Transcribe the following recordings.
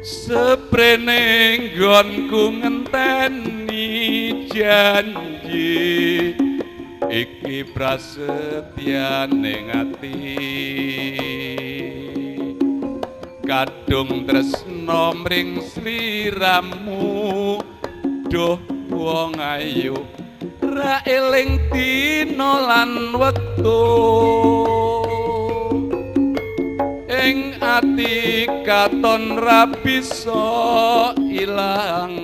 Seprene nggonku ngenteni janji iki prasetyaning ati kadung tresna mring sliramu duh wong ayu ra eling dina lan wektu ing ati katon ra bisa ilang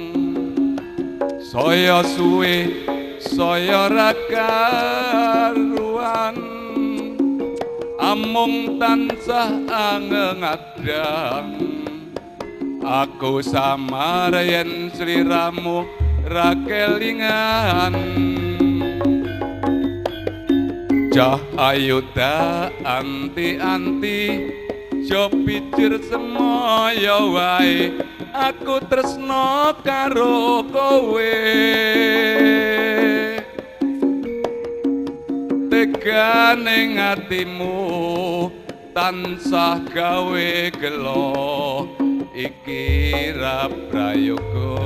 saya suwe saya ra karuan amung tansah angengadang aku samar yen sliramu ra kelingan cahayu ta anti-anti jo pikir semoyo wae aku tresno karo kowe teganing atimu tansah gawe gelo iki ra prayoga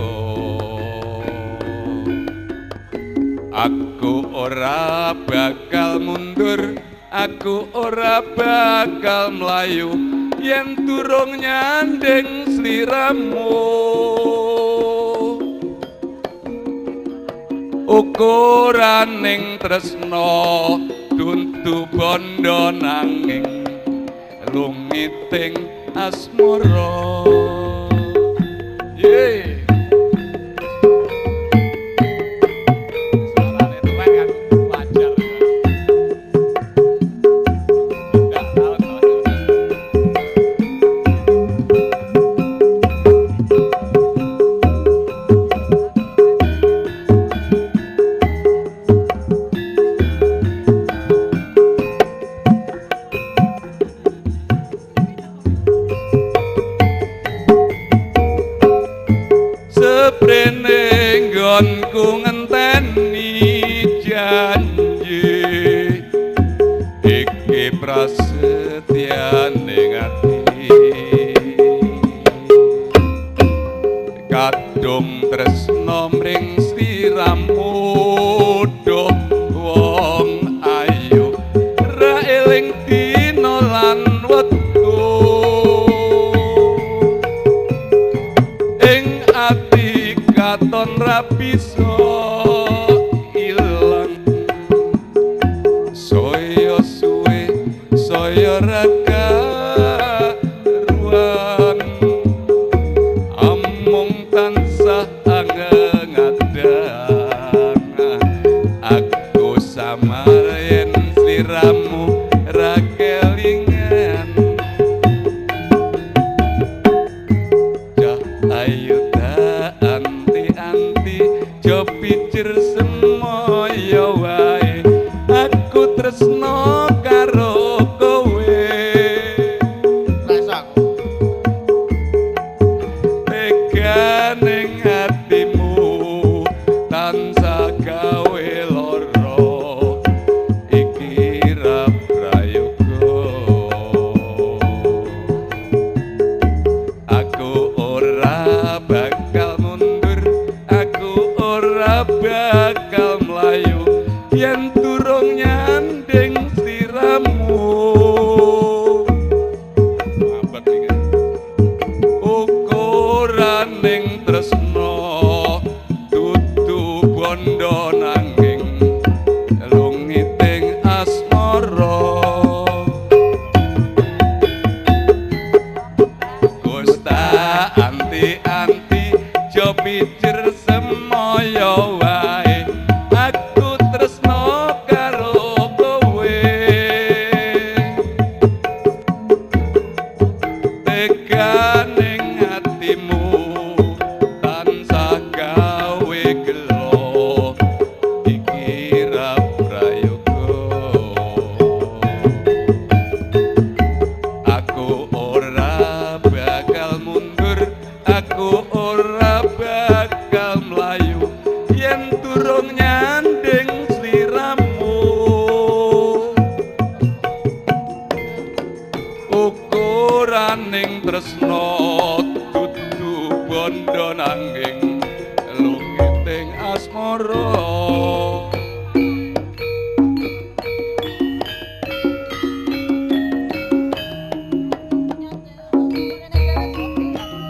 aku ora bakal mundur aku ora bakal mlayu yen durung nyanding sliramu ukuraning tresna duntu bondo nanging lungiting asmara yeah. Seprene nggonku ngenteni janji iki prasetyaning ati kadung tresna mring sliramu duh wong ayu ra eling dina lan wektu ing ati katon ra bisa ilang saya suwe saya ra karuan amung tansah angengadang aku samar yen sliramu ra kelingan ayu jo pikir semoyo wae aku tresno karo kowe rasaku teganing atimu tansah gawe loro iki ra prayoga aku ora bakal mundur aku ora bakal mlayu yen durung nyanding sliramu ukuraning tresna dudu bondo nanging lungiting asmara Gusta anti-anti jo pikir semoyo wae aku tresno karo kowe teganing atimu tansah gawe gelo iki ra prayoga aku ora bakal mundur aku bondo nanging lungiting asmara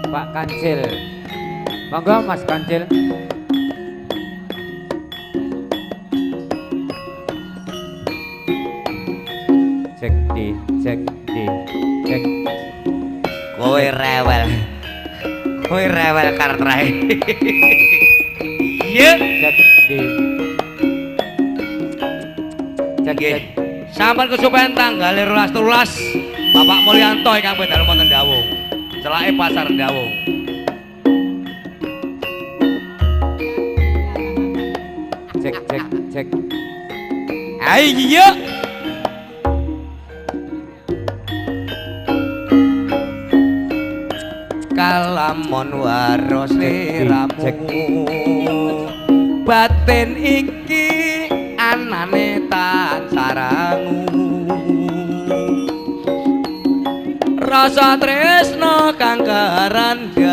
Pak Kancil. Monggo Mas Kancil. Cek cek. Kowe rewel. Kowe rewel kartrae. Iya. Cek. Sampun kesupen tanggal 12 Bapak Mulyanto ingkang bedal wonten Dawung. Celake pasar Dawung. Cek. Ayo. Kalamun waros liramu batin iki anane tan sarangu rasa tresno kang karandam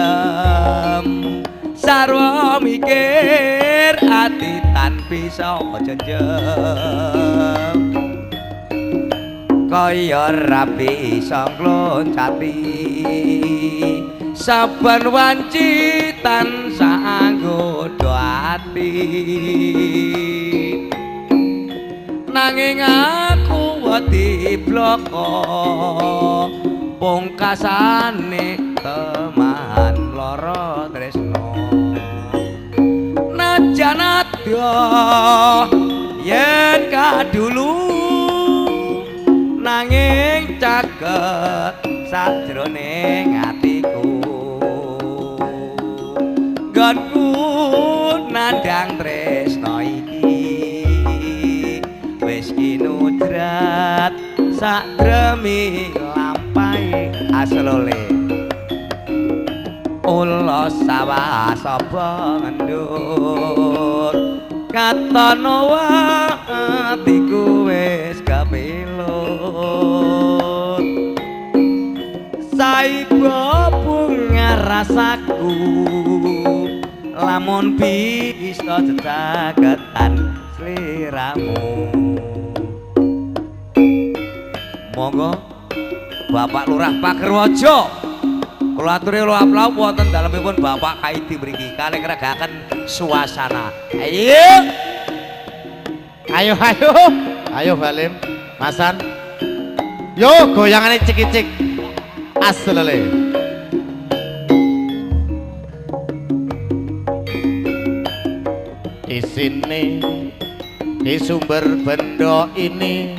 sarwa mikir ati tan bisa jenjem kaya rapi isa ngloncati saben wanci tansah anggoda ati nanging aku wedi bloko pungkasane teman lara tresno najan adya yen kadulu nanging caket sajroning atiku nggonku nandhang tresno iki wis kinudrat sadremi lampahe aslole ulos sawah sapa ngendut katon atiku wis kapilut saiba bunga rasaku lamun bisa jejagetan sliramu monggo Bapak Lurah Pagerwaja kula aturi lawuh wonten dalemipun Bapak Kaidi mriki kalih ngregaken suasana ayo Balim Masan yo goyangane cik-cik aslele di sini di sumber benda ini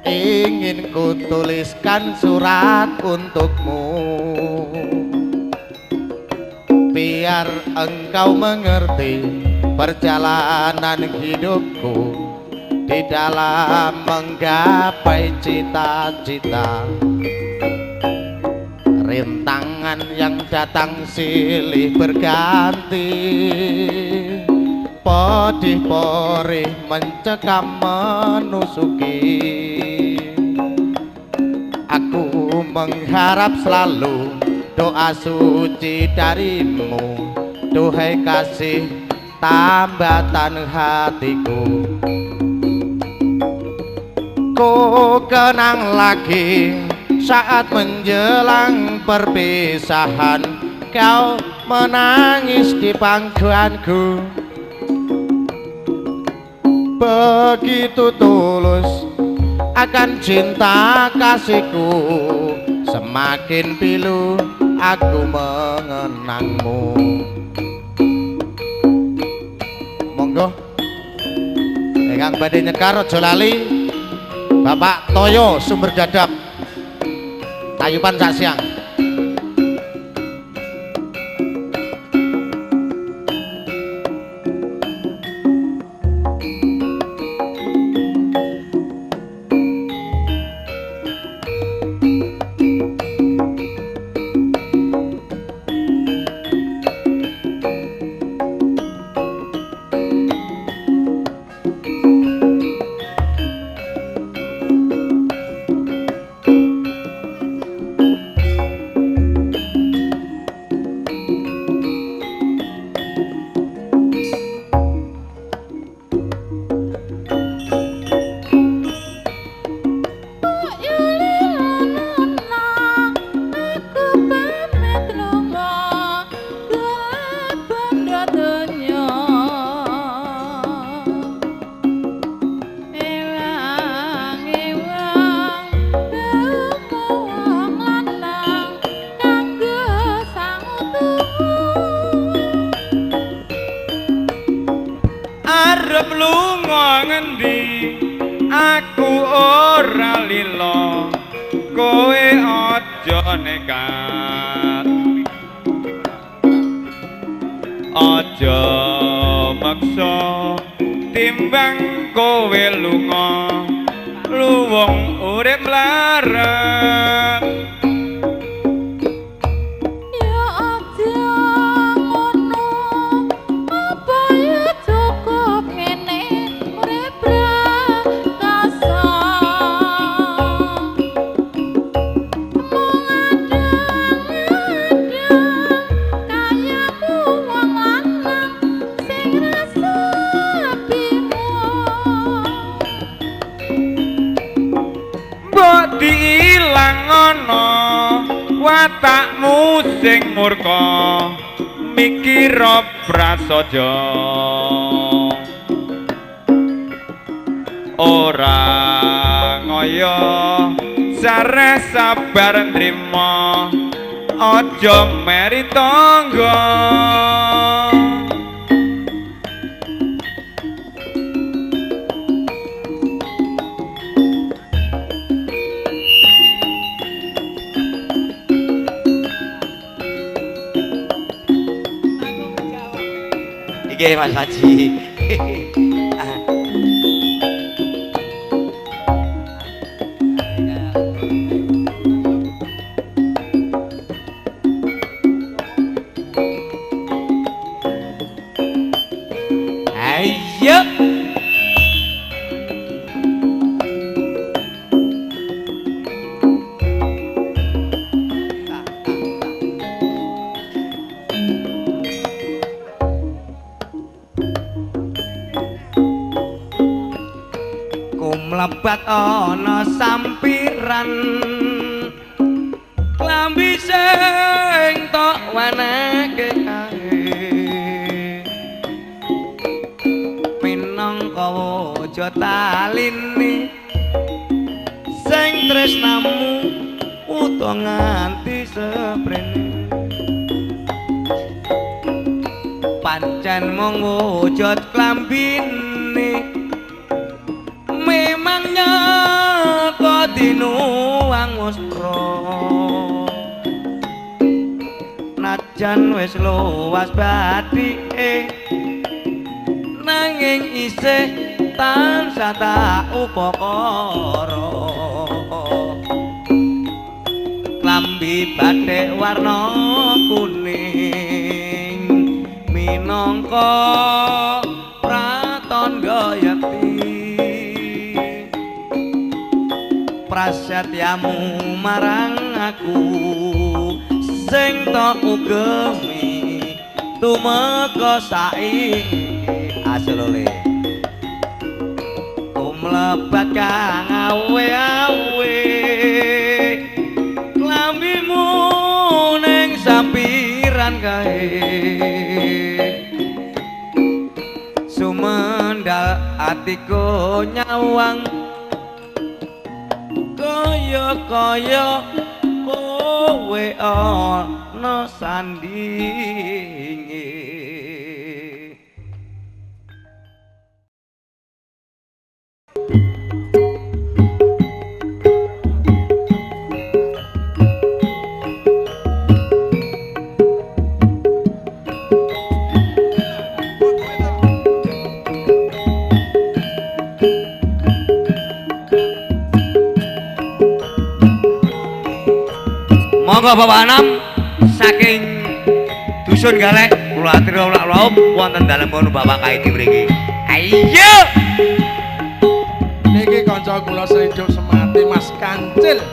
ingin ku tuliskan surat untukmu biar engkau mengerti perjalanan hidupku di dalam menggapai cita-cita rintangan yang datang silih berganti pedih perih mencekam menusuki aku mengharap selalu doa suci darimu duhai kasih tambatan hatiku ku kenang lagi saat menjelang perpisahan kau menangis di pangkuanku begitu tulus akan cinta kasihku semakin pilu aku mengenangmu monggo ingkang badhe nyekar aja lali Bapak Toyo Sumber Dadap Tayupan Saksiang ngendi aku ora lilo kowe aja nekat aja maksa timbang kowe lunga luwung urip mlarat watakmu sing murka mikir prasaja ora ngoyo sareh sabar nrimo aja meri tangga Iki Mas Haji. Ayo. Mlebat ana sampiran klambi sing tok weneke kae minangka wujud taline sing tresnamu utuh nganti seprene pancen mung wujud klambine memangnya kok dinuwang musra najan wis luas bathike nanging isih tansah tak upakara klambi bathik warna kuning minangka pratandha yakti prasetyamu marang aku sing tok ugemi tumeka saiki aslole mlebat kang awe-awe klambimu ning sampiran kae sumendal atiku nyawang kaya kowe ana sandinge monggo Bapak Anam saking dusun Galek kula aturi laup wonten dalem kono Bapak Kaidi mriki. Ayo. niki kanca kula sehidup semati Mas Kancil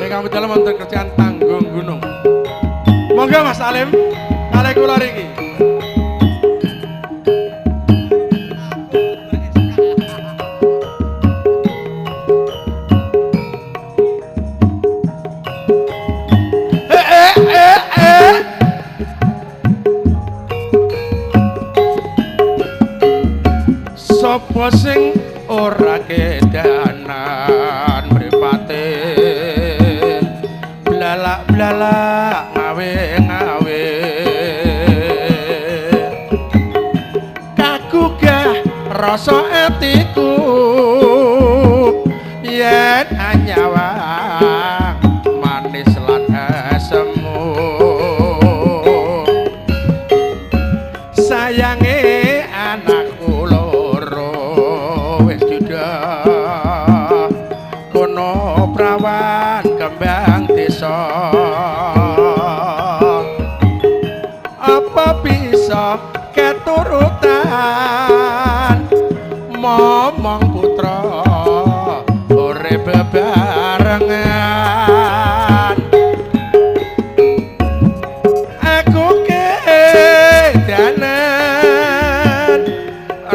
ingkang dalem wonten kerjaan Tanggung Gunung. Monggo Mas Alim kalih kula riki. Sapa sing ora kedanan mripate blalak-blalak ngawe-ngawe rasa atiku yen anyawang manis lan asemu sayange anakku loro wis judah kono prawan kembang desa apa bisa keturutan momong putra urip bebarengan aku kedanan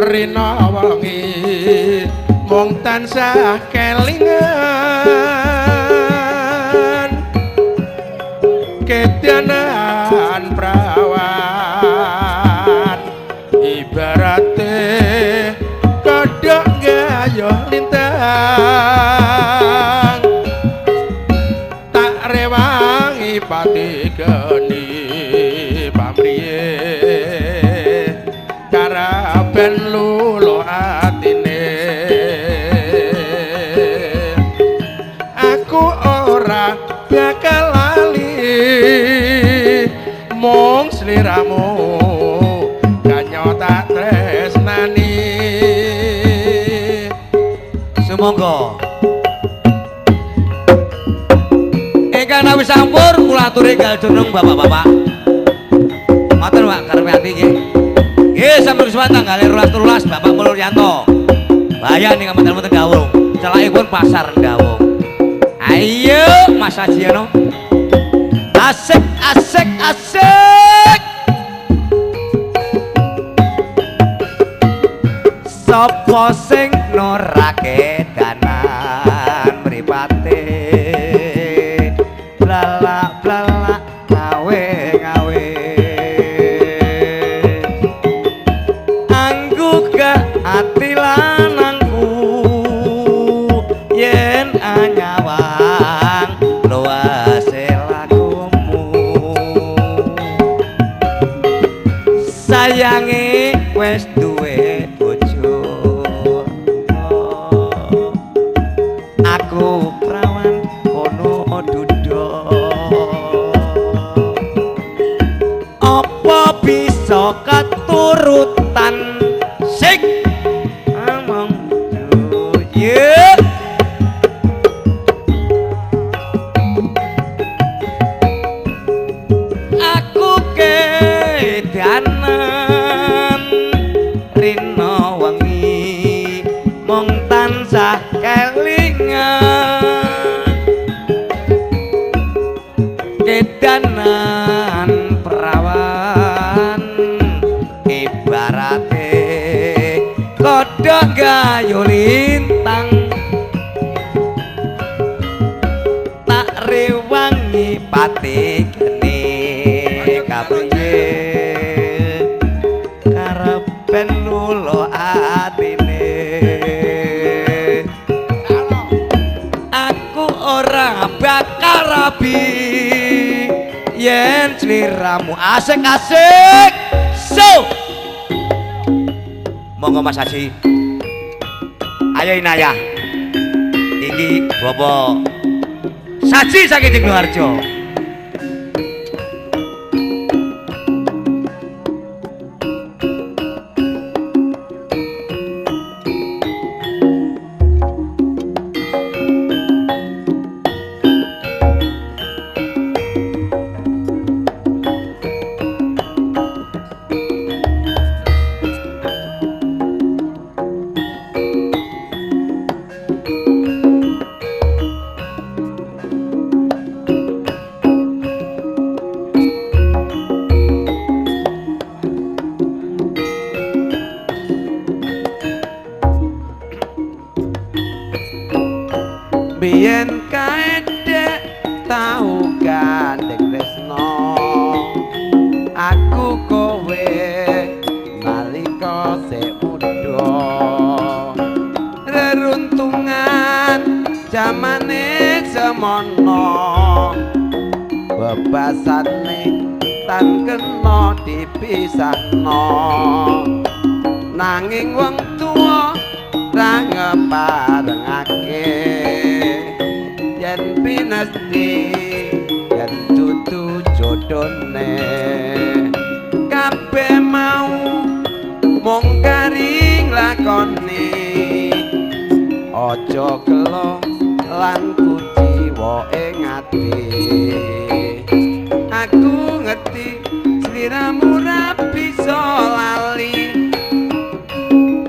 rina wengi mung tansah kelingan kedanan prawan ibarate kodhok gayuh lintang tak rewangi pati geni pamriye karaben lulo atine aku ora bakal lali mung sliramu kanyo tak tresnani sumangga ingkang nawi sampur kula aturi enggal jeneng bapak-bapak ngoten Pak karepe ati nggih nggih sampun suwan tanggal 12 Bapak Mulyanto bayani ngapunten dawuh celakipun pasar dawuh ayo Mas Haji ono asik asik asik sapa sing norake danan mripate blalak blalak ngawe ngawe anggugah ati lanangku yen anyawang luase lakumu sayange wis duwe bojo aku prawan kono dudo apa bisa keturutan sik among duye aku kedanan rina wengi mung tansah kelingan kedanan perawan ibarate kodhok gayuh lintang tak rewangi pati geni kapriye karepen lulo atine aku ora bakal rabi yen sliramu asik-asik so monggo Mas Haji ayo inayah iki Bapak Saji saking Sidoarjo biyen kaedek tau gandeng tresno aku kowe nalika sik muda reruntungan jamane semono bebasane tan kena dipisahno nanging wong tuwa ra ngeparengake yen pinesti yen dudu jodone kabeh mau mung garing lakoni aja kelo lan kuciwa ing ati aku ngerti sliramu ra bisa lali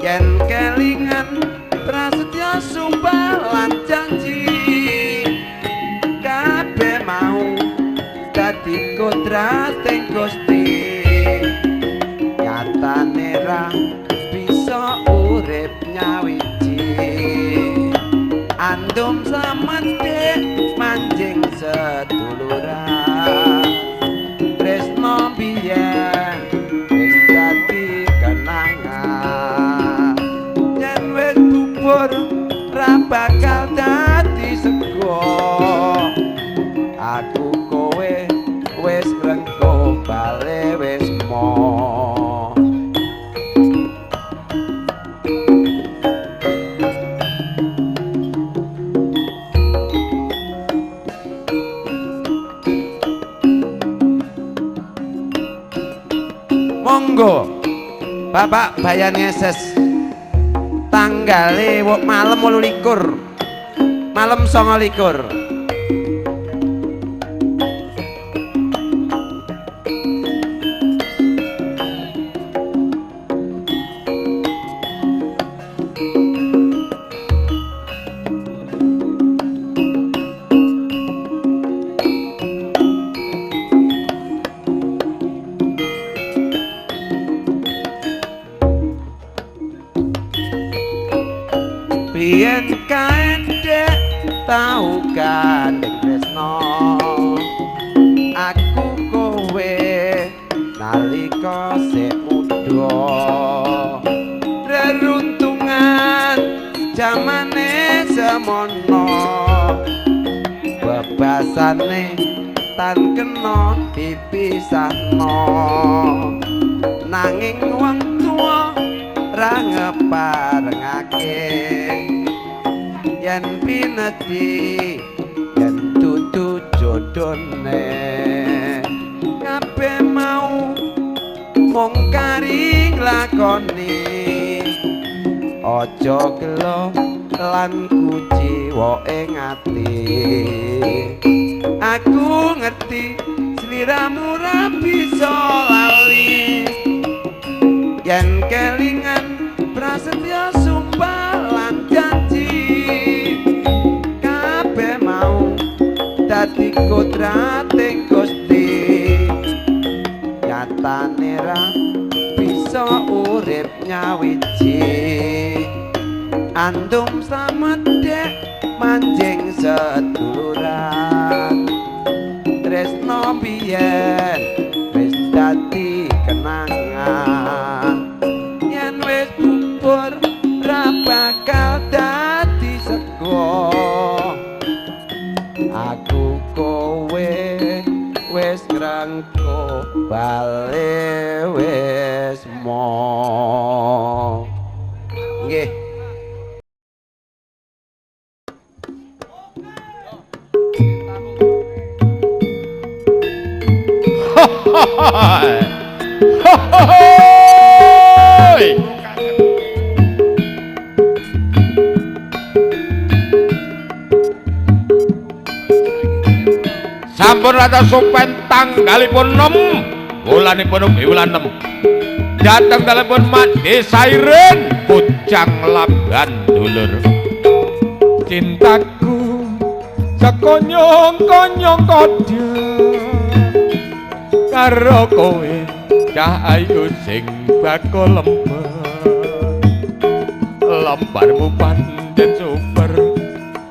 yen kelingan prasetya sumpah lan janji kabeh mau dadi kodrating Gusti nyatane ra bisa urip nyawiji andum samete manjing seduluran tresno biyen wis dadi kenangan yen wis bubur ra bakal dadi sego aku kowe wis rengko bale wis mo monggo Bapak Bayan Yeses tanggale malam 28 malam 29 biyen kandhek tau gandeng tresno aku kowe nalika sik muda reruntungan jamane semono bebasane tan kena dipisahno nanging wong tuwa ra ngeparengake yen pineti yen dudu jodone kabeh mau mung kari lakoni aja gelo lan kuciwa ing ati aku ngerti sliramu ra bisa lali yen kelingan prasetya sumpah lan janji kabeh mau dadi kodrating Gusti nyatane ra bisa urip nyawiji andum samedhek manjing seduluran tresno biyen wis dadi kenangan yen wis bubur ra bakal dadi sego aku kowe wis ngrangko bale wis mo nggih sampun rata sopen tanggalipun 6 wulanipun ugi wulan 6 dateng telepon Made Sairen Bujang Lamban dulur cintaku sekonyong-konyong kodya karo kowe cah ayu sing bakal lembarmu pancen super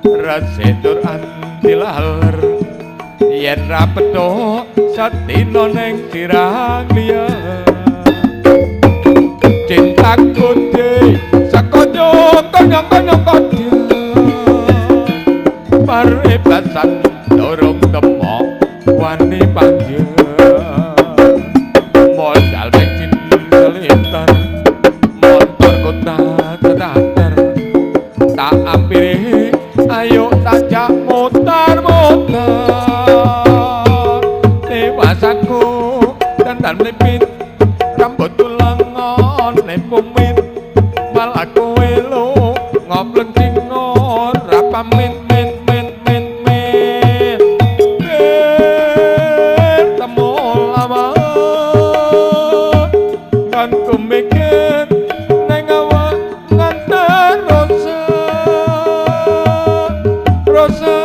rasetur anti laler yen ra petuk satino neng sirang liya cintaku de sekonyong-konyong kodya paribasan dorong temok wani panjang modal bensin selintar motor kota tedater Dewa saku dandan melipit rambut tulangan nepumit malah kowe lo ngobleng cingo rapa min bertemu lama kan ku mikir neng awak ngantar rosa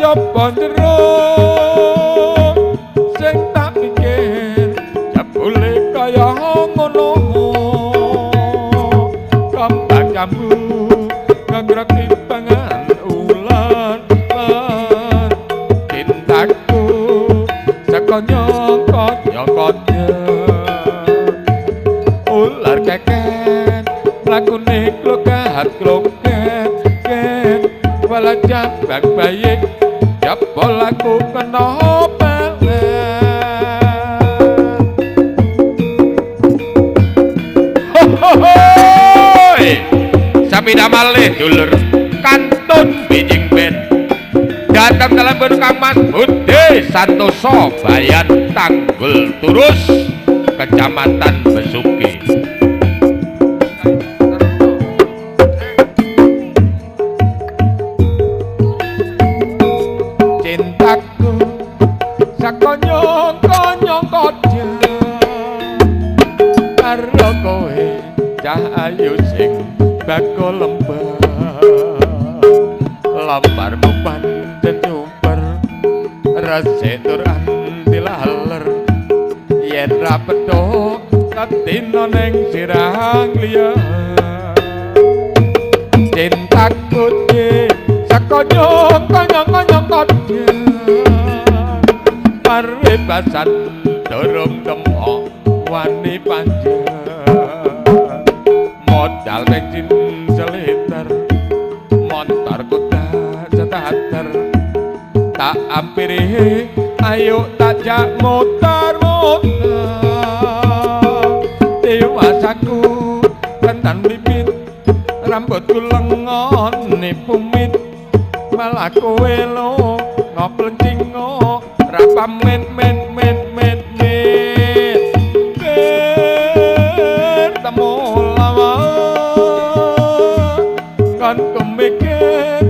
nyoba jero sing tak pikir jebule kaya ngono kambang jambu nggrek timbangan ulan cintaku saka nyokot-nyokotnya ular keket lakune kloket wala jambang bayik jabol aku kena pelet sapi damalih dulur kantun bijing ben datang dalam Kang Mas Budi Santoso Bayan Tanggul Turus Kecamatan Besuki cintaku sakonyong-konyong karo kowe cah ayu sing bakul lembarmu pancen nyumper resik tur andilaler yen ra petuk katino ning sirah liya cintaku sakonyong-konyong parwebasan durung temok wani panjang modal bensin seliter motor kuda sedater tak ampiri ayo tajak motor dewasaku rentan bibit rambutku lengon nipumit malah kowe lo ngopleng cingo rapa men bertemu lama kan ku mikir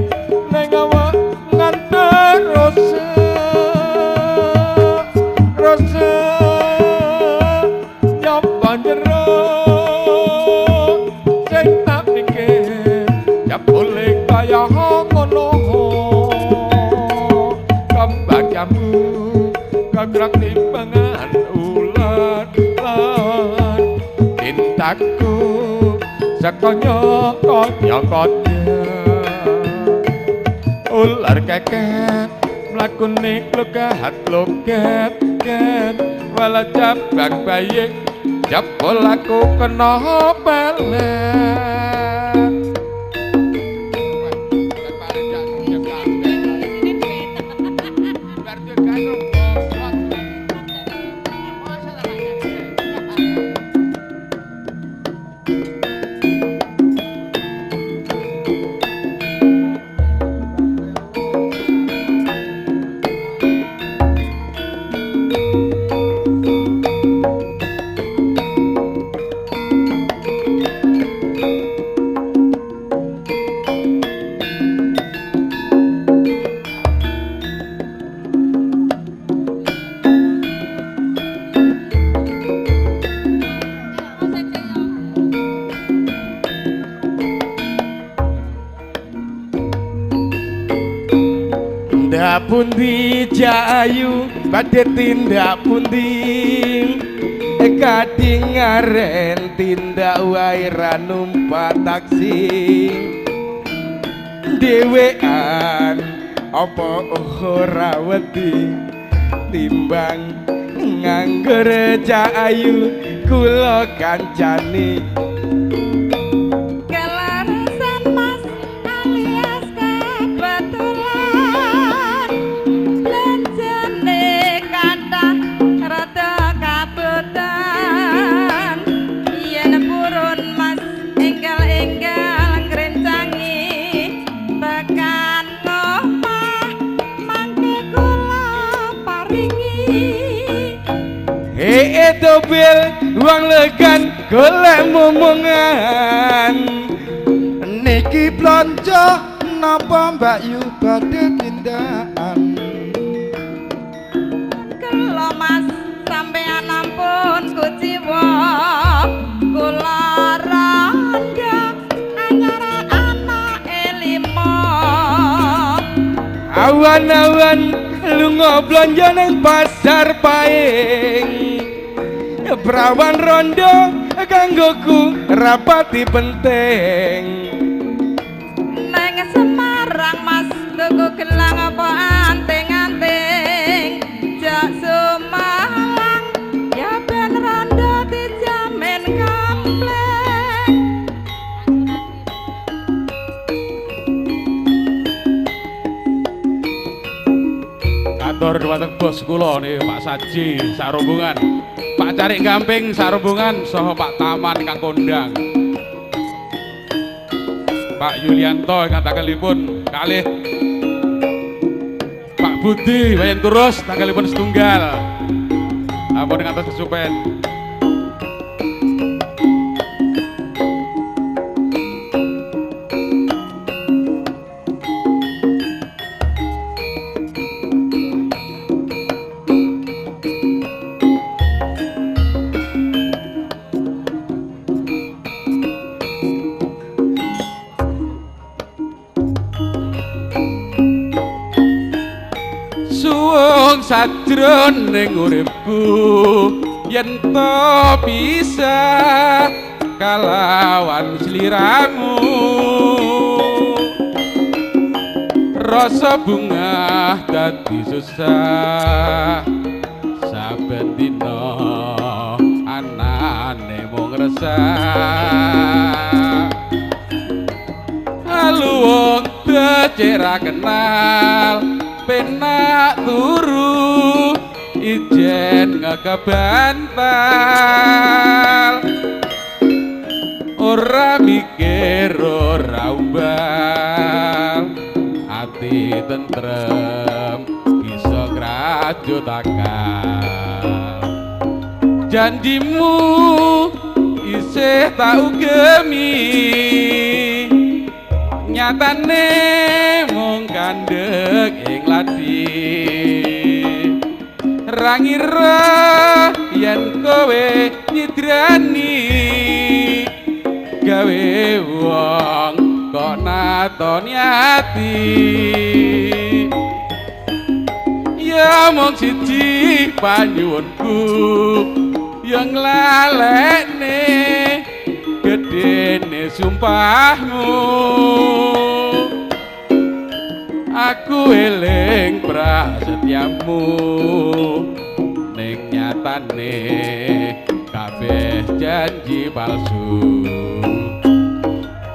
neng awak ngantar rosa nyoba jero sing tak pikir ya boleh kaya ngono kambang jambu kagrak timbangan ular cintaku saka nyokot-nyokotnya ular keket mlakune kloket wala jabang bayik jabol aku kena pelet pundi jayu badhe tindak pundi kadingaren tindak wae ra numpak taksi dhewean apa ora wedi timbang nganggur jayu kula kancane Dobel wong legan golek momongan niki blonjo napa Mbak Yu badhe tindakan Kelo Mas sampean ampun kuciwa kula randa anyar anake lima awan-awan lunga blonjo nang pasar paing Prawan rondo kanggoku rapati penting nang Semarang Mas tuku gelang apa anting-anting jak Sumalang ya ben rondo dijamin komplek Katur dhumateng bos kula nih Pak Saji sarombongan Pak Carik Gamping sarombongan saha Pak Taman ingkang kondang Pak Yulianto ingkang tanggalipun kalih Pak Budi Wayan Turus tanggalipun setunggal ampun ngantos kesupen sajroning uripku yen to bisa kalawan sliramu rasa bunga dadi susah saben dina anane mung resah aluwung decera kenal penak turu ijen ngekebantal ora mikir ora umbal ati tentrem bisa grajut akal janjimu isih tak ugemi nyatane mung kandhek ing ladi rangira yen kowe nyidrani gawe wong kok natoni ati ya mung siji panyuwunku yang lalekne gedene sumpahmu aku eling prasetyamu ning nyatane kabeh janji palsu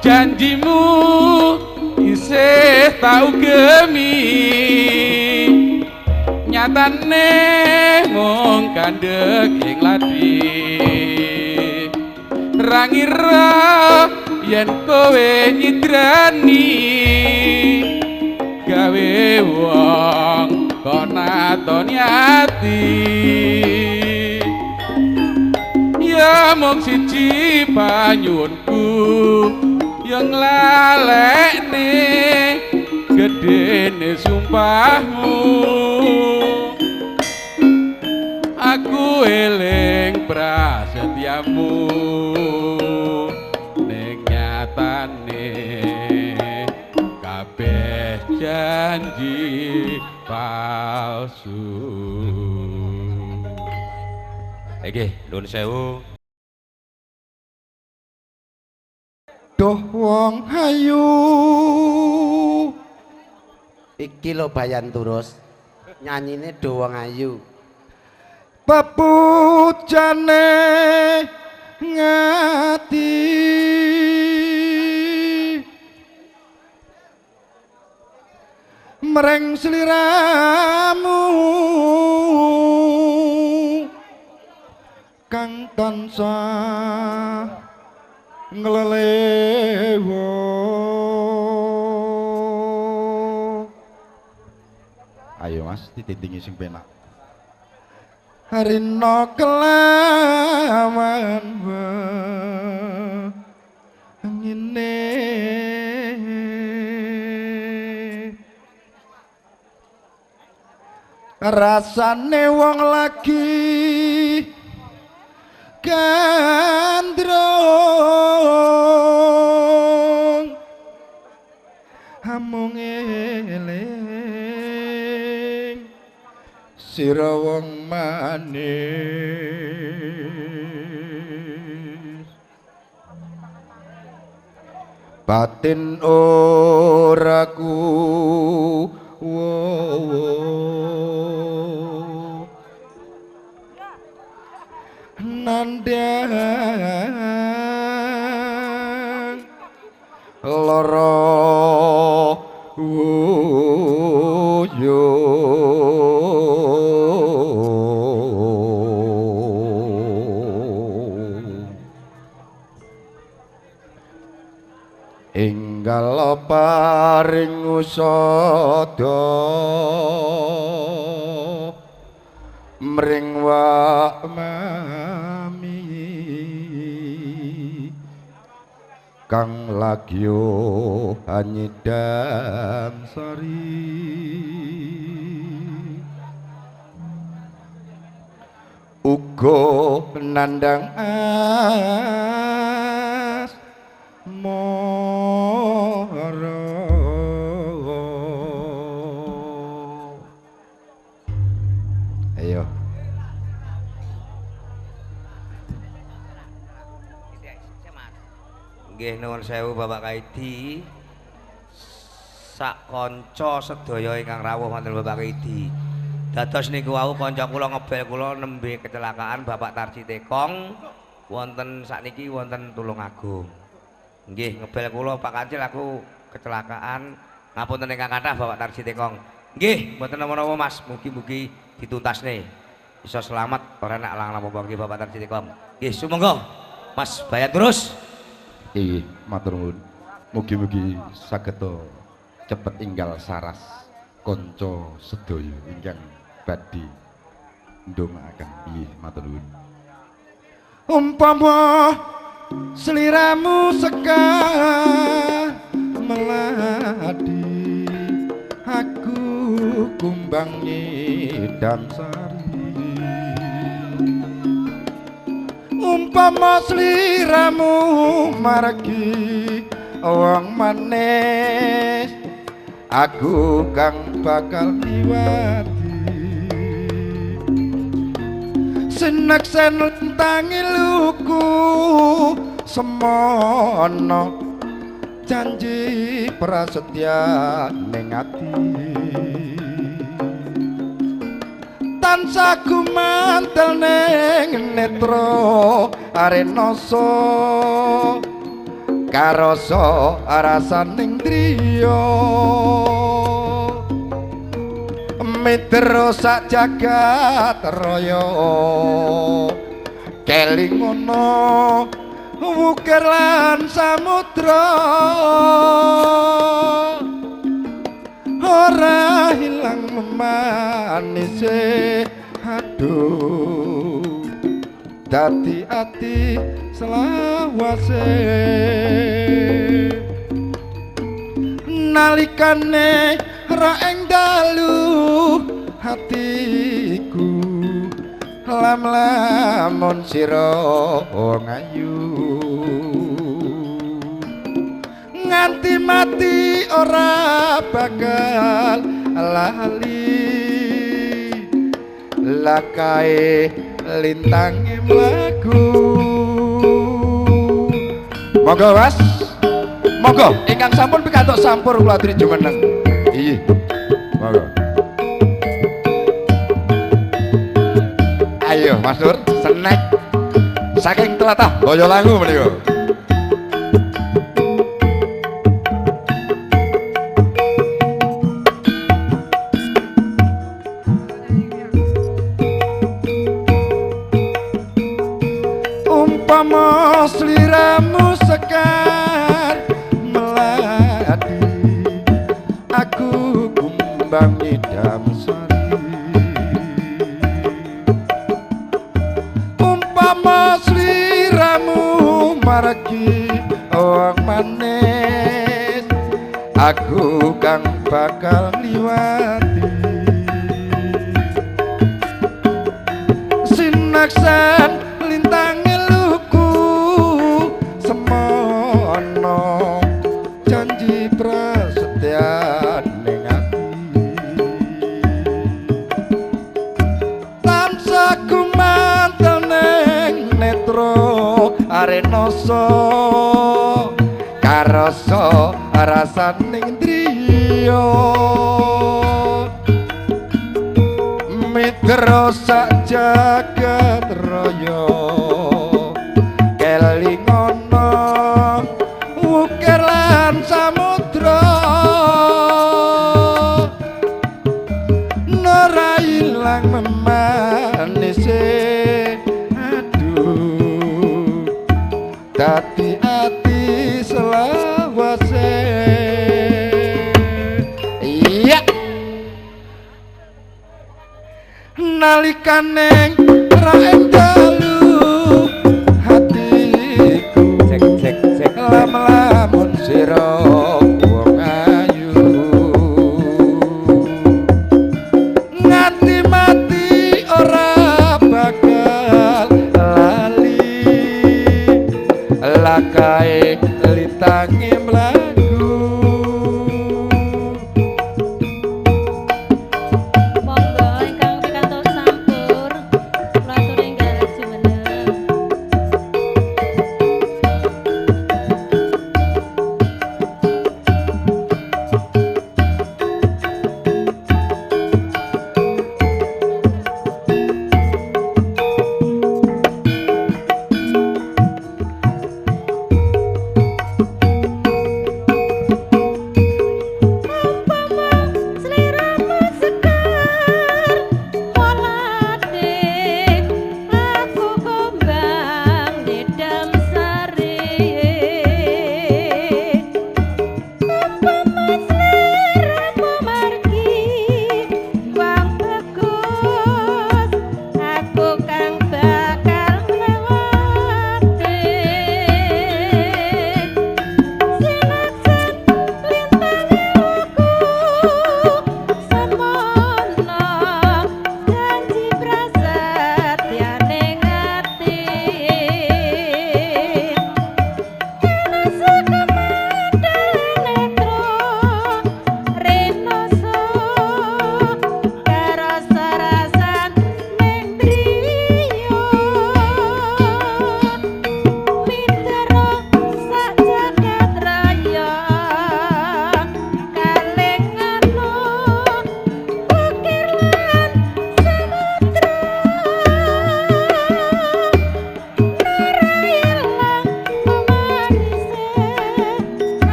janjimu isih tau gemi nyatane mung kandhek ing ladi rangira yen kowe nyidrani gawe wong kok natoni ati ya mung siji panyuwunku yang lalekne gedene sumpahmu aku eling prasetyamu ning nyatane kabeh janji palsu Iki nuwun sewu Duh wong ayu iki lho Bayan Turus nyanyine do wong ayu pepujane ngati mreng sliramu kang tansah nglelewo ayo mas ditindingi sing penak rina kelawan ngene rasane wong lagi gandrung amung eling sira wong manis batin ora nandang lara yo enggal paring usada mring wa mami kang lagyo hanyidam sari uga nandang as mara ayo nggih nuwun sewu Bapak Kaidi sak kanca sedaya ingkang rawuh wonten Bapak Kaidi dados niku wau kanca kula ngebel kula nembe kecelakaan Bapak Tarji Tekong wonten sakniki wonten Tulungagung nggih ngebel kula Pak Kancil aku kecelakaan ngapunten ingkang kathah Bapak Tarji Tekong nggih mboten napa-napa Mas mugi-mugi dituntasne bisa selamat ora nek lang-lang nggih Bapak Tarji Tekong nggih sumangga Mas bayar terus. Iya, matur nuwun. Mugi-mugi saged cepet inggal saras kanca sedaya ingkang badhe ndongaaken. Nggih, matur nuwun. Umpama sliramu sekar meladi aku kumbang ngidam sari umpama sliramu margi wong manis aku kang bakal liwati sineksen lentangi luku semono janji prasetya ning ati tansah gumantel ning netra arenasa karasa rasaning driya mitra sak jagat raya kelingono wukir lan samudra ora hilang memanise aduh dadi ati selawase nalikane ra ing dalu hatiku lam-lamun sira ngayu nganti mati ora bakal lali lakae lintange mlaku monggo Mas monggo ingkang sampun pikantuk sampur kula aturi jumeneng iya monggo ayo Mas Nur snack saking tlatah Boyolangu menika umpama sliramu sekar melati aku kumbang ngidam sari lagi wong manis aku kang bakal liwati sinaksan lintange luku semono janji prasetyan ning ati tansah kumantel ning netro arenoso karoso rasaning driya mitra sak jagat raya kelingono ukir lan samudra ora ilang memanise aduh dadi ati selawase iya nalikane raem dalu hatiku cek lam-lamun sira wong ayu nganti mati ora bakal lali lakae litangi mlaku Monggo ingkang pikantuk sampur kula aturi enggal jumeneng.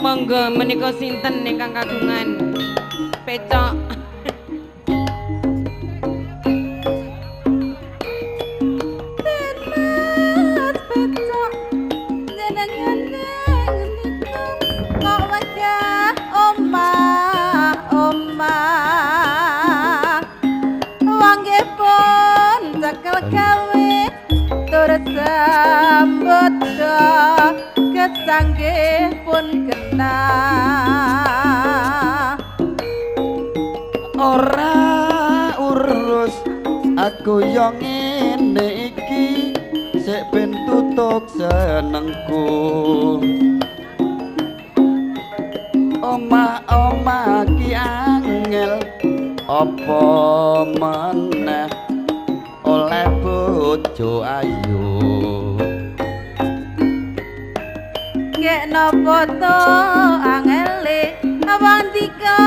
Monggo menika sinten ingkang kagungan pecok. Sambut aku yo ngene iki sik ben tutuk senengku omah-omah ki angel apa meneh oleh bojo ayu Gek nopo to angele awang dika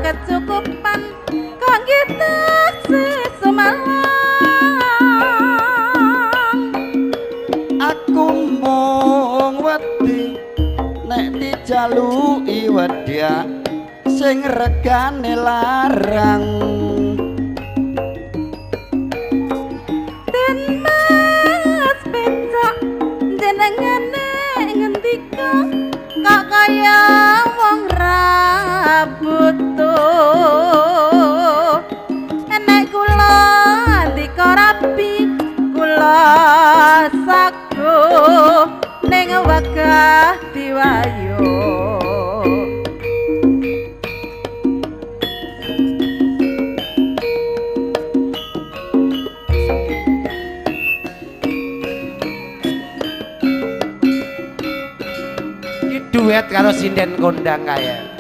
kecukupan kangge taksih semalang aku mung wedi nek dijaluki wedya sing regane larang den mas becak jenengane ngendika kok kaya wong rabutuh enek kula ndika rapi kula sago ning wegah diwayu Duet karo sinden kondang kaya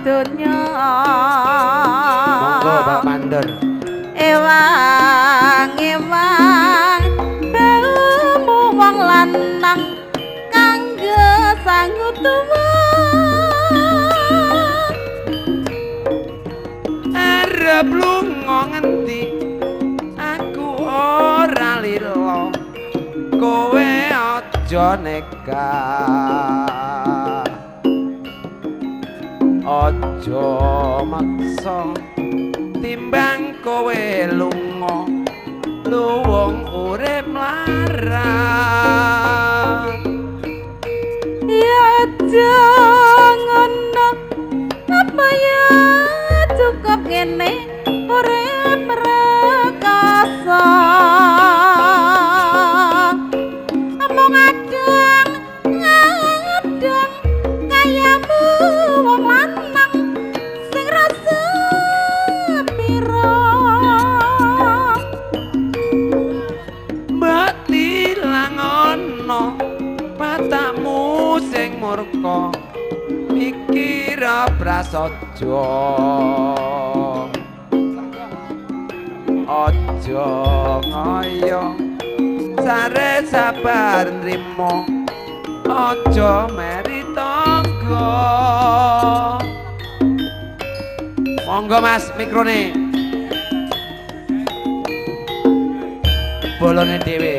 donya monggo Pak Mandor ewang baumu wong lanang kanggo sangu tuwa arep lunga ngendi aku ora lilo kowe aja nekat aja maksa timbang kowe lunga luwung urip larang ya aja ngono apa ya cukup ngene urip rekasa omong adang ngadang kayamu wong lanang sing rasa pira mbak tilang ana matamu sing murka mikir prasaja aja ngaya sare sabar nrimo aja meri tangga monggo Mas mikrone bolone dhewe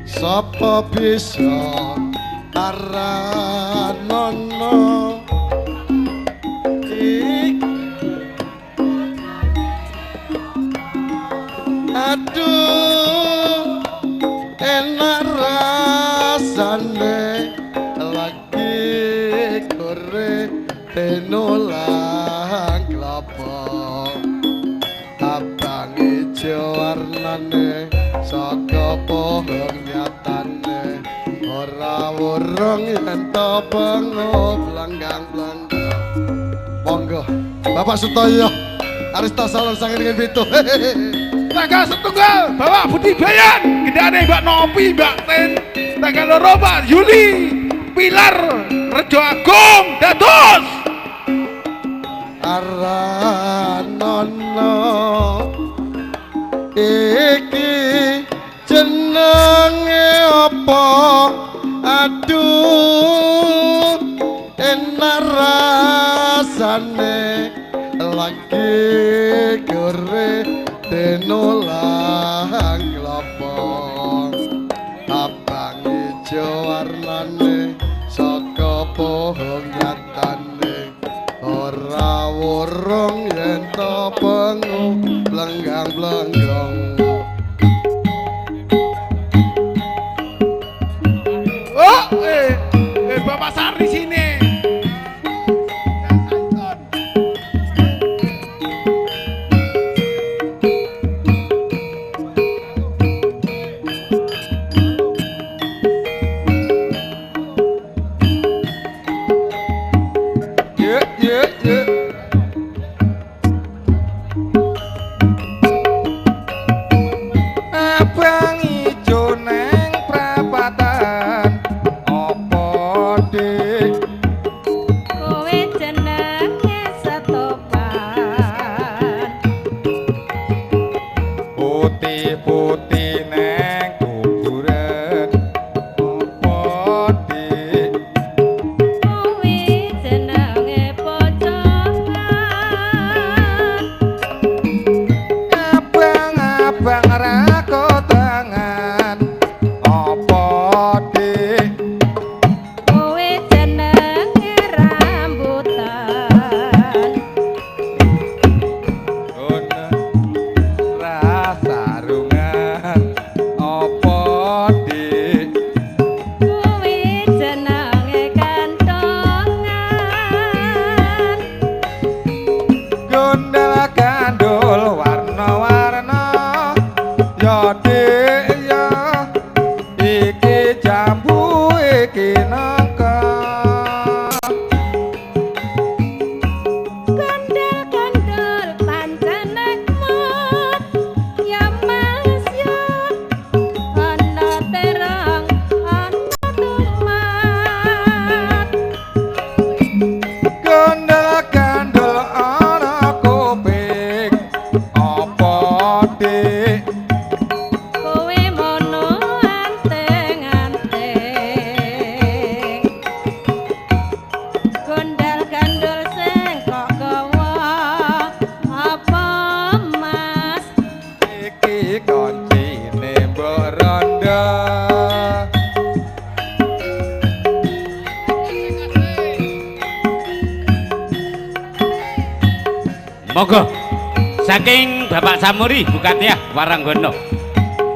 sapa bisa aranono aduh enak rasane lagi kore tenolang kelapa abang ijo warnane saka pohon nyatane ora wurung yen to bengo blanggang-blanggang monggo Bapak Sutoyo Arista Salon Sangen dengan Pitu tanggal setunggal Bapak Budi Bayan gendane Mbak Nopi Mbak Ten tanggal loro Pak Yuli Pilar Rejo Agung dados aranono iki jenenge apa aduh enak rasane lagi gere tenolang klopo abang ijo warnane saka pohon nyatane ora wurung yen to bengu blenggang-blenggong. Oh, Bapak Sari sini. Abang ijo neng prapatan opo dik Kowe jenenge setopan putih-putih neng kuburan opo dik Kowe jenenge pojokan abang-abang rako tangan opo dik Kowe jenenge rambutan Ona rasa rungan opo dik Kowe jenenge kantongan gondal gandul warna-warna ya dik ya iki jambu iki nangka Kandel-kandel pancen nikmat ya Mas ya ana terang ana tumat gondal gandul ana kuping opo dik Kowe mono anteng-anteng Gondal-gandul sing kok gawa apa Mas iki koncine mbok rondo Monggo saking Bapak Samuri Bukatiah Waranggono.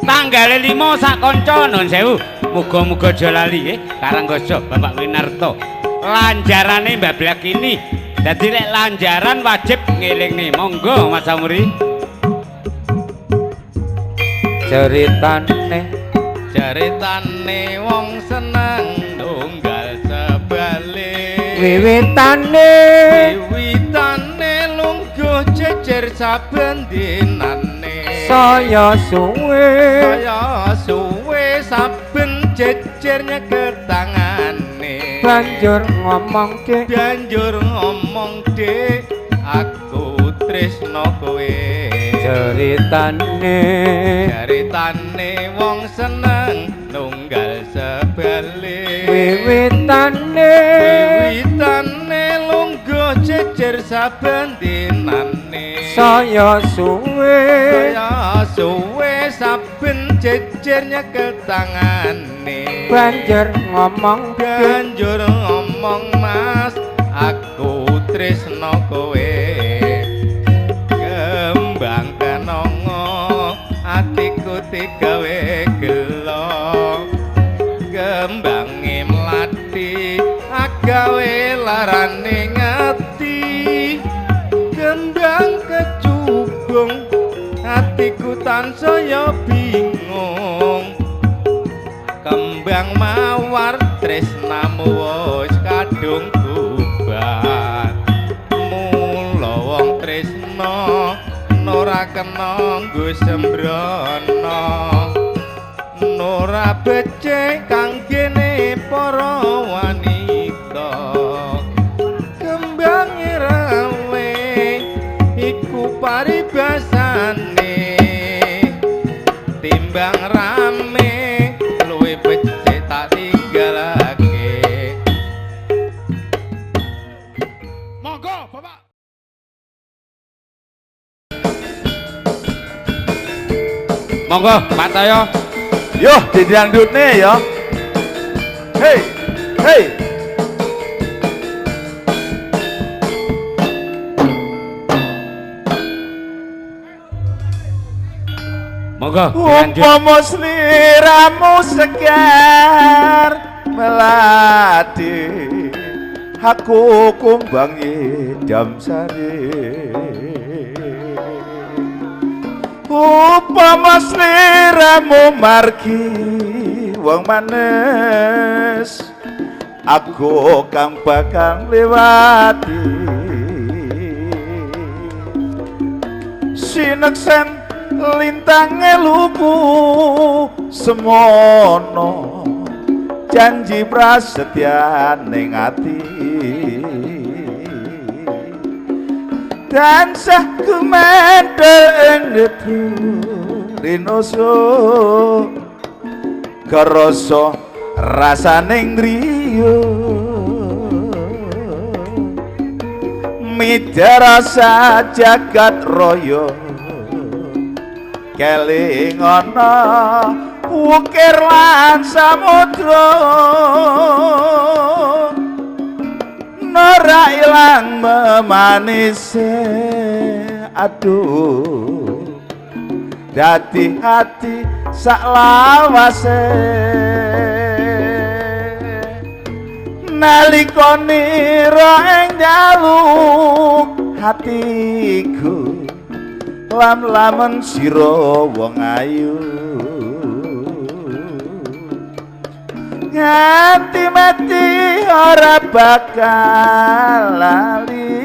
Tanggal 5 sak kanca nun sewu. Muga-muga aja lali nggih Karanggoso Bapak Winarto. Lanjarane mbablak ini. Dadi lek lanjaran wajib ngelingne. Monggo Mas Samuri. Ceritane wong seneng tunggal sebalik Wiwitane wiwitane lungguh jejer saben dinane saya suwe kaya suwe saben jejer nyekel tangane banjur ngomongke banjur ngomong dik aku tresno kowe ceritane wong seneng nunggal sebalik wiwitane lungguh jejer saben dinane saya suwe kaya suwe saben jejer nyekel tangane banjur ngomong banjur ngomong Mas aku tresno kowe kembang kenongo atiku digawe gelo kembange mlati agawe larane ngati kembang kecubung atiku tansaya bingung kembang mawar tresnamu wis kadung bubar mula wong tresna ora kena nggo sembrono ora becik kanggene para wanita kembang rawe iku paribasane timbang rame luwih becik tak tinggalake Monggo Bapak Monggo Pak Toyo. Yo didangdutne ya. Hei, hei. Monggo lanjut. Umpama sliramu segar melati, aku kumbangi damsari. Upama sliramu margi wong manes, aku kang bakal liwati. Sineksen lintang eluku semono, janji prasetya ning ati. Tansah kumandhel ing netu rinoso, karasa rasaning griya. Midarasa jagat raya, keling ana ukir lan samudra. Ora ilang memanise, aduh dadi hati sak lawase. Nalika nira ing jaluk hatiku, lam-lamen sira wong ayu. Nganti mati ora bakal lali,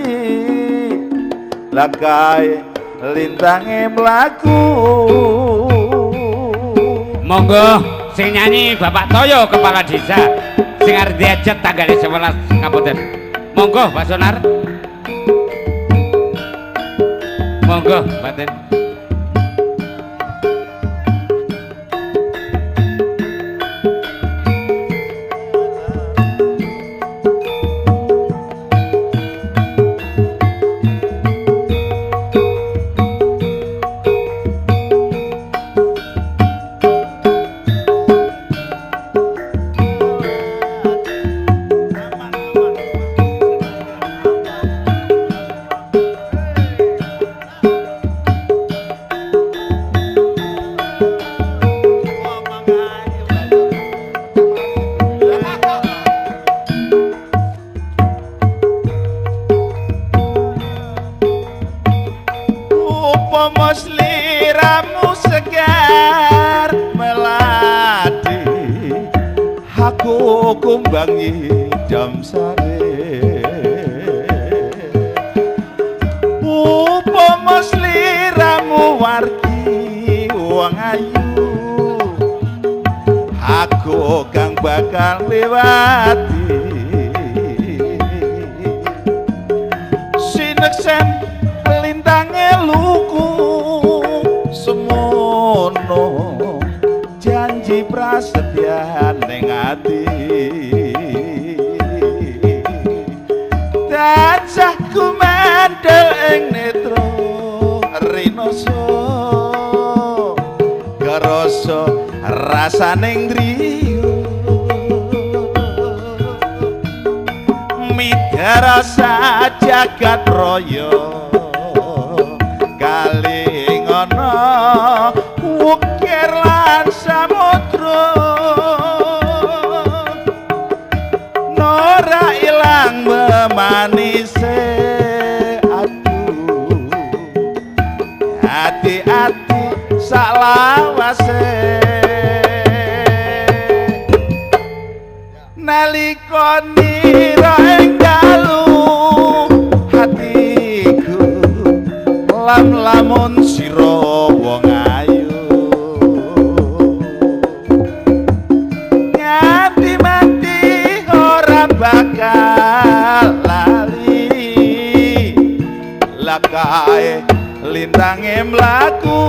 lakae lintange mlaku. Monggo sing nyanyi Bapak Toyo kepala desa sing arep diajak tanggal 11 Kabupaten. Monggo Pak Sonar. Monggo Baten. Kumbangi damsare, upama sliramu wargi wong ayu, aku kang bakal liwati. Sineksen lintange luku semono, janji prasetya ning ati. Tansah kumandhel ing netra rinoso, karasa rasaning griya. Midarasa jagat raya, kaling ana ukir lan samudra. Nora ilang memanise, aduh hati-hati sak lawase. Nalika nira ing dalu hatiku, lam-lamun sira wong ayu. Nganti mati ora bakal lali, lakae lintange mlaku.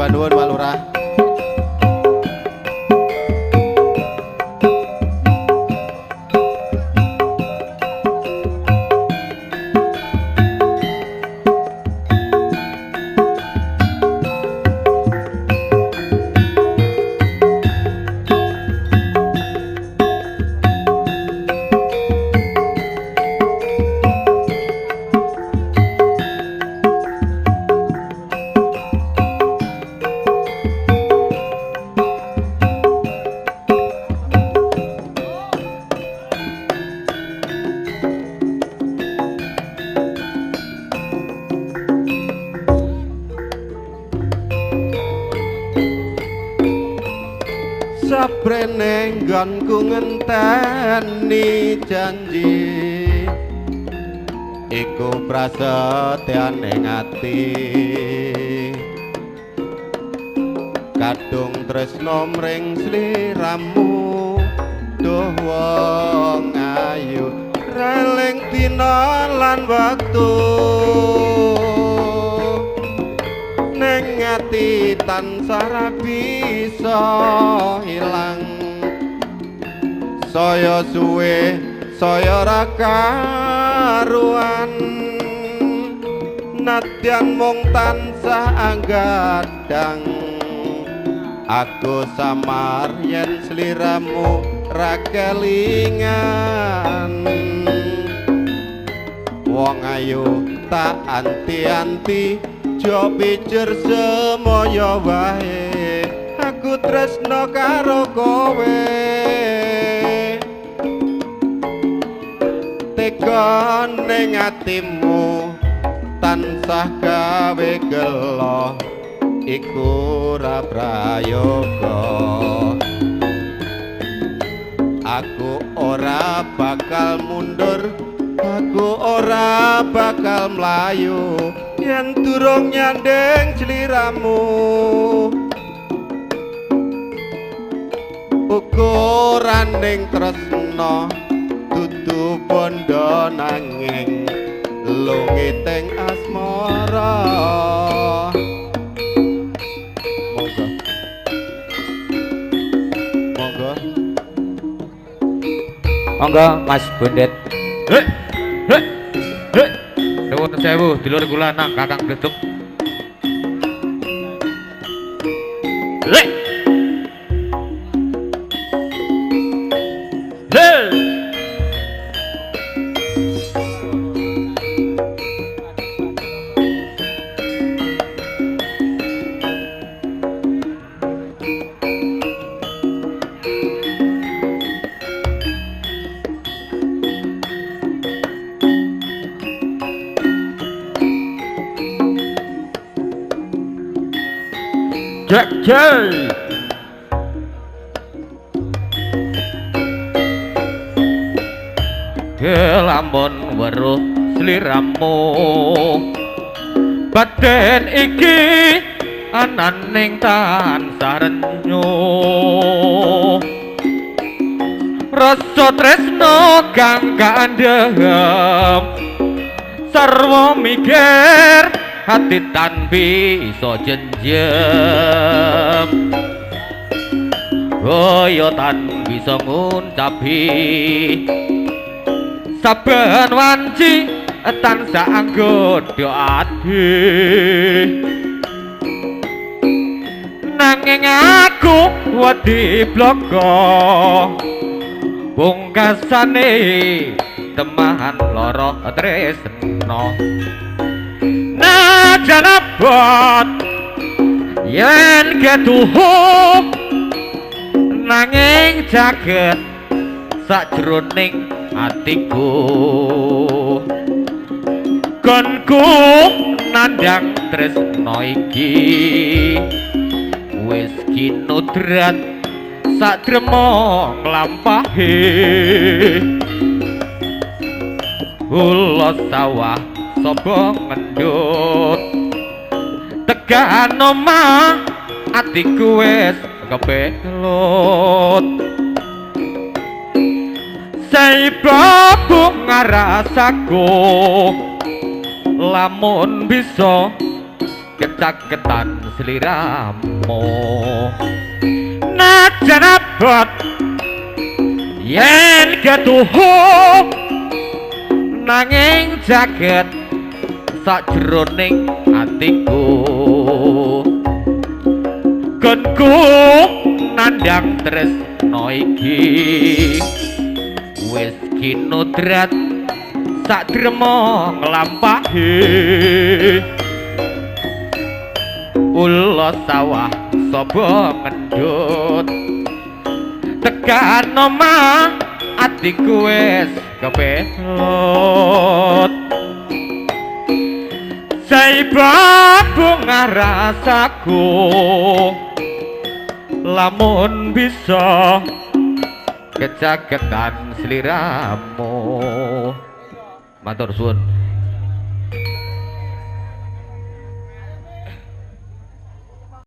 Nuwun Pak Lurah. saprene nggonku ngenteni janji iku prasetyane ati kadung tresno mring sliramu duh wong ayu reling dina lan wektu ning ati tansah ra bisa ilang saya suwe saya ra karuan nadyan mung tansah anggadang aku samar yen sliramu ra kelingan wong ayu tak anti-anti jo pijer semoyo wae aku tresno karo kowe tega ning atimu tansah gawe gelo iku ora prayoga aku ora bakal mundur aku ora bakal mlayu yen durung nyandeng sliramu ukuraning tresna dudu bondo nanging lungiting asmara monggo Mas Bondet. Nuwun sewu dulur kula nang Kakang Gleduk. Jack J. Lamun weruh sliramu baden iki ananing tansah renyu rasa tresno kang kandhem sarwa mikir hati tan bisa jenjem kaya tan bisa ngucapi saben wanci tansah anggodo ati nanging aku wedi bloko pungkasane temahan loro tresno najan abot yen ketuhuh nanging jaget sajroning atiku konku nandang tresno iki wis kinudrat sadremo nglampahi ulos sawah sapa ngendut tekan omah atiku wis kepelut saibabu ngarasaku lamun bisa kecaketan sliramu najan abot yen ketuhuh nanging jaget sajroning atiku konku nandang tresno iki wis kinudrat sadremo nglampahi ulos sawah sapa ngendut tekan omah atiku wis kepelut saibabu ngarasaku lamun bisa kecaketan sliramu. Matur suwun.